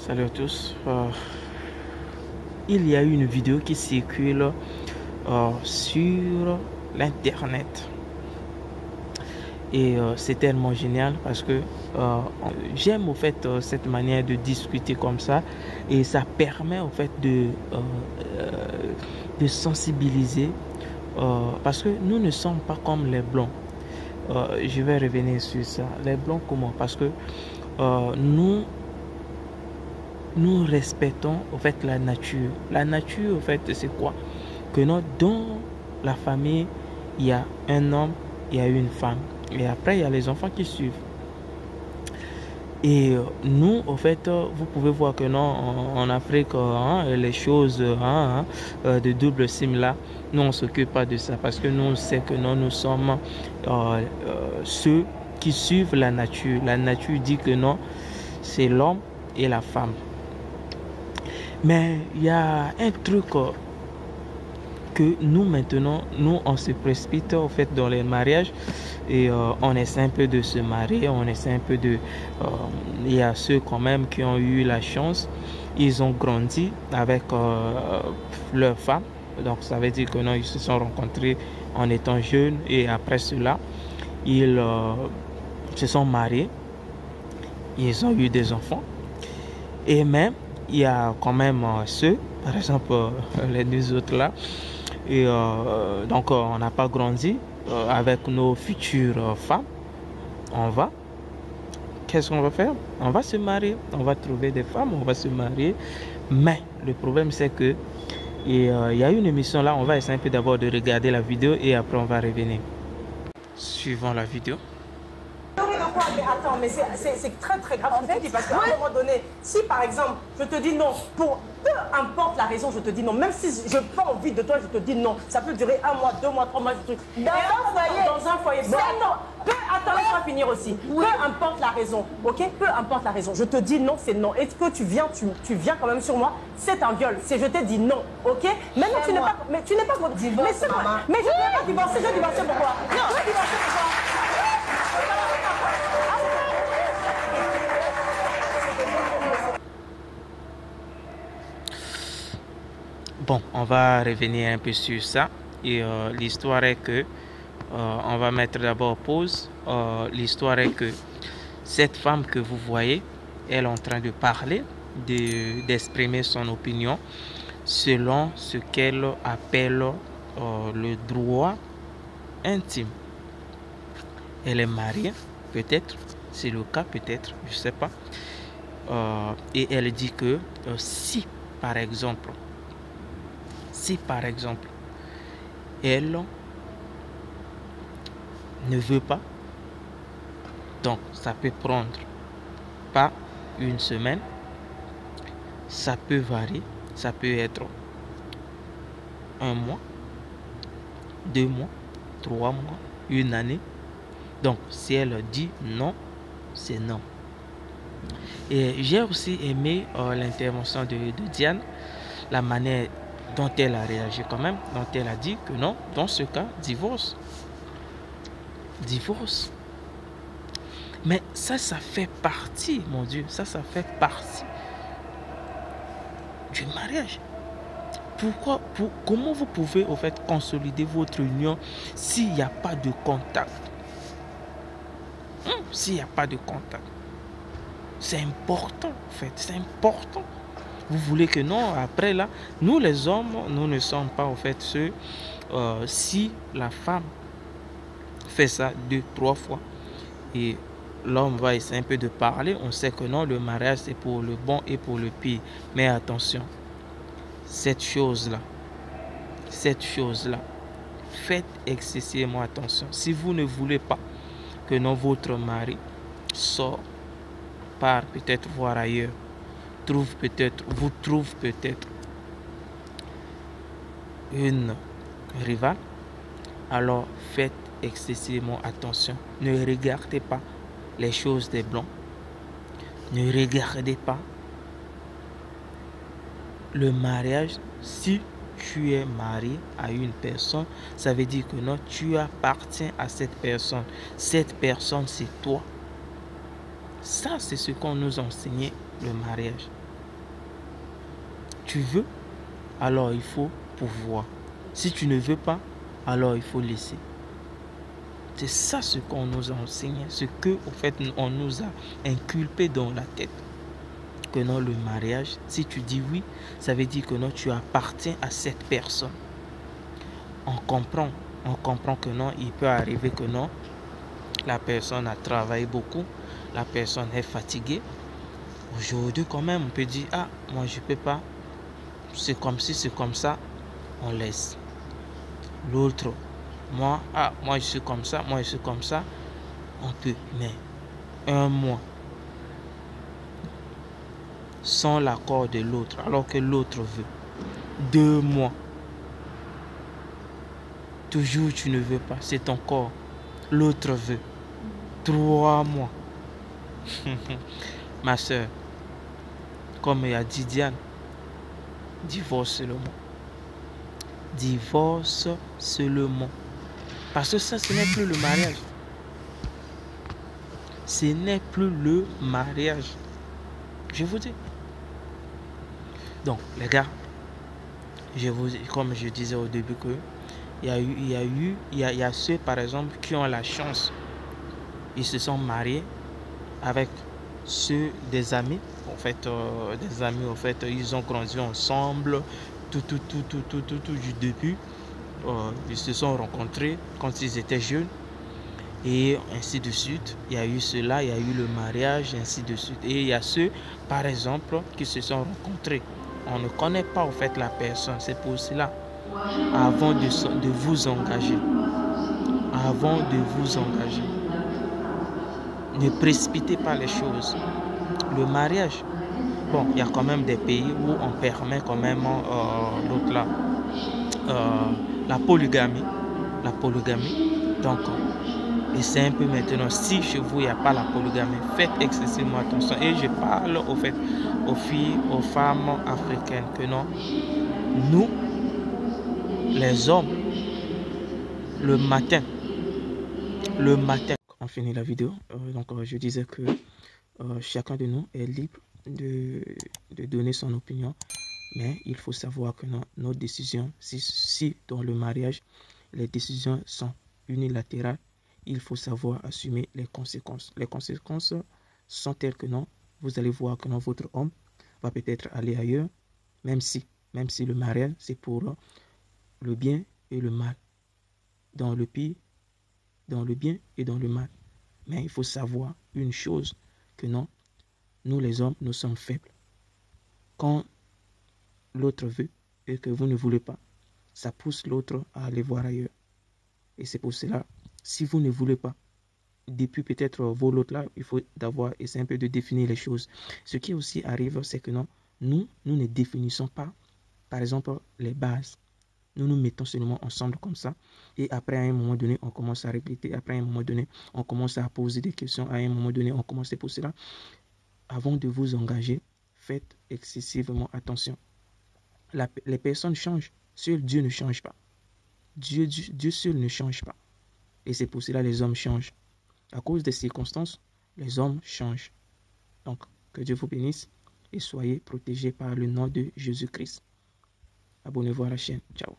Salut à tous. Il y a une vidéo qui circule sur l'internet et c'est tellement génial parce que j'aime au fait cette manière de discuter comme ça et ça permet au fait de sensibiliser parce que nous ne sommes pas comme les blancs. Je vais revenir sur ça. Les blancs comment? Parce que nous respectons au fait la nature. La nature au fait c'est quoi? Que dans la famille il y a un homme, il y a une femme et après il y a les enfants qui suivent. Et nous, au fait, vous pouvez voir que non, en Afrique, les choses de double sim là, nous on ne s'occupe pas de ça parce que nous on sait que non, nous sommes ceux qui suivent la nature. La nature dit que non, c'est l'homme et la femme. Mais il y a un truc que nous maintenant, nous on se précipite au fait dans les mariages et on essaie un peu de se marier, on essaie un peu de... il y a ceux quand même qui ont eu la chance, ils ont grandi avec leur femme, donc ça veut dire que non, ils se sont rencontrés en étant jeunes et après cela, ils se sont mariés, ils ont eu des enfants et même il y a quand même ceux, par exemple les deux autres là, et donc on n'a pas grandi avec nos futures femmes. Qu'est-ce qu'on va faire? On va se marier, on va trouver des femmes, on va se marier. Mais le problème c'est que il y a une émission là, on va essayer un peu d'abord de regarder la vidéo et après on va revenir. Suivons la vidéo. Mais attends, mais c'est très très grave ce que tu dis parce qu'à un moment donné, si par exemple je te dis non, pour peu importe la raison, je te dis non, même si je n'ai pas envie de toi, je te dis non, ça peut durer 1 mois, 2 mois, 3 mois, dans un foyer. Attends, laisse-moi finir aussi. Peu importe la raison, ok? Peu importe la raison, je te dis non, c'est non. Est-ce que tu viens quand même sur moi? C'est un viol. Je t'ai dit non, ok? Maintenant tu n'es pas, mais tu n'es pas mais c'est moi. Mais je ne vais pas divorcer. Je vais divorcer pourquoi? Non, je vais divorcer pourquoi? Bon, on va revenir un peu sur ça et l'histoire est que on va mettre d'abord pause. L'histoire est que cette femme que vous voyez, elle est en train de parler, d'exprimer son opinion selon ce qu'elle appelle le droit intime. Elle est mariée, peut-être, c'est le cas, peut-être, je sais pas. Et elle dit que si par exemple, elle ne veut pas, donc ça peut prendre pas une semaine, ça peut varier, ça peut être 1 mois, 2 mois, 3 mois, 1 année. Donc si elle dit non, c'est non. Et j'ai aussi aimé l'intervention de Diane, la manière dont elle a réagi quand même, dont elle a dit que non, dans ce cas, divorce. Mais ça fait partie, mon Dieu, ça fait partie du mariage. Comment vous pouvez au fait consolider votre union s'il n'y a pas de contact? S'il n'y a pas de contact, c'est important en fait, c'est important. Vous voulez que non, après là, nous les hommes, nous ne sommes pas en fait ceux, si la femme fait ça 2, 3 fois et l'homme va essayer un peu de parler, on sait que non, le mariage c'est pour le bon et pour le pire. Mais attention, cette chose-là, faites excessivement attention. Si vous ne voulez pas que non, votre mari sort, part peut-être voir ailleurs, vous trouve peut-être une rivale, alors faites excessivement attention. Ne regardez pas les choses des blancs. Ne regardez pas le mariage. Si tu es marié à une personne, ça veut dire que non, tu appartiens à cette personne. Cette personne, c'est toi. Ça, c'est ce qu'on nous enseignait, le mariage. tu veux, alors il faut pouvoir. Si tu ne veux pas, alors il faut laisser. C'est ça ce qu'on nous a enseigné, ce que au fait on nous a inculpé dans la tête. Que non, le mariage, si tu dis oui, ça veut dire que non, tu appartiens à cette personne. On comprend que non, il peut arriver que non, la personne a travaillé beaucoup, la personne est fatiguée. Aujourd'hui, quand même, on peut dire, ah, moi je peux pas, c'est comme si, c'est comme ça, on laisse. L'autre, moi je suis comme ça, moi je suis comme ça, on peut. Mais un mois sans l'accord de l'autre, alors que l'autre veut. 2 mois, toujours tu ne veux pas, c'est ton corps. L'autre veut. 3 mois. Ma soeur, comme il a dit Diane, divorce seulement. Divorce seulement. Parce que ça, ce n'est plus le mariage. Ce n'est plus le mariage. Je vous dis. Donc, les gars, comme je disais au début que il y a ceux, par exemple, qui ont la chance. Ils se sont mariés avec ceux des amis. En fait, des amis, en fait, ils ont grandi ensemble. Tout du début. Ils se sont rencontrés quand ils étaient jeunes. Et ainsi de suite. Il y a eu cela, il y a eu le mariage, ainsi de suite. Et il y a ceux, par exemple, qui se sont rencontrés. On ne connaît pas, en fait, la personne. C'est pour cela. Avant de vous engager. Avant de vous engager. Ne précipitez pas les choses. Le mariage, bon, il y a quand même des pays où on permet quand même l'autre là, la polygamie. La polygamie. Donc, essayez un peu maintenant. Si chez vous, il n'y a pas la polygamie, faites excessivement attention. Et je parle au fait aux filles, aux femmes africaines que non. Nous, les hommes, le matin, on finit la vidéo. Donc, je disais que chacun de nous est libre de donner son opinion. Mais il faut savoir que nos décisions, si dans le mariage, les décisions sont unilatérales, il faut savoir assumer les conséquences. Les conséquences sont telles que non, vous allez voir que non, votre homme va peut-être aller ailleurs, même si le mariage, c'est pour le bien et le mal. Dans le pire, dans le bien et dans le mal. Mais il faut savoir une chose, que non, nous les hommes, nous sommes faibles. Quand l'autre veut et que vous ne voulez pas, ça pousse l'autre à aller voir ailleurs. Et c'est pour cela, si vous ne voulez pas, depuis peut-être vos lots là, il faut essayer un peu de définir les choses. Ce qui aussi arrive, c'est que non, nous ne définissons pas, par exemple, les bases. Nous nous mettons seulement ensemble comme ça. Et après, à un moment donné, on commence à répéter. Après, à un moment donné, on commence à poser des questions. À un moment donné, on commence à poser cela. Avant de vous engager, faites excessivement attention. Les personnes changent. Seul Dieu ne change pas. Dieu seul ne change pas. Et c'est pour cela que les hommes changent. À cause des circonstances, les hommes changent. Donc, que Dieu vous bénisse et soyez protégés par le nom de Jésus-Christ. Abonnez-vous à la chaîne. Ciao.